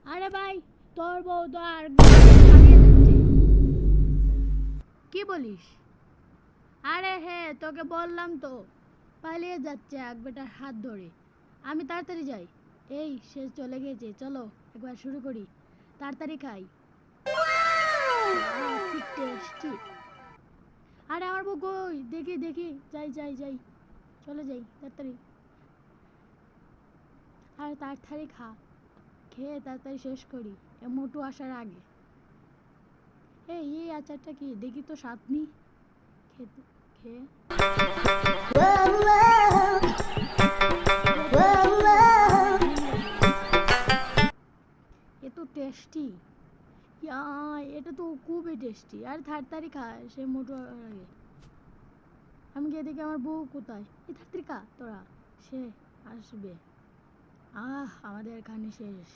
আরে ভাই, তোর বউ তো আর পালিয়ে যাচ্ছে। কি বলিস? আরে হ্যাঁ, তোকে বললাম তো, পালিয়ে যাচ্ছে এক বেটার হাত ধরে। আমি তাড়াতাড়ি যাই। এই সে চলে গেছে, চলো একবার শুরু করি। তাড়াতাড়ি খাই। কি টেস্টি! আরে আমার বউ কই? দেখি দেখি, যাই যাই যাই, চলে যাই তাড়াতাড়ি। আরে তাড়াতাড়ি খা, খেয়ে তাড়াতাড়ি শেষ করি এ মোটু আসার আগে। এই আচারটা কি দেখি তো, স্বাদ নি খেতে, খেয়ে। এ তো টেস্টি, ইয়া, এটা তো খুবই টেস্টি। আর তাড়াতাড়ি খা, সে মোটু আসার আগে। আমি গিয়ে দেখি আমার বউ কোথায়। এই তাড়াতাড়ি খা তোরা, সে আসবে। আমাদের এখানে শেষ।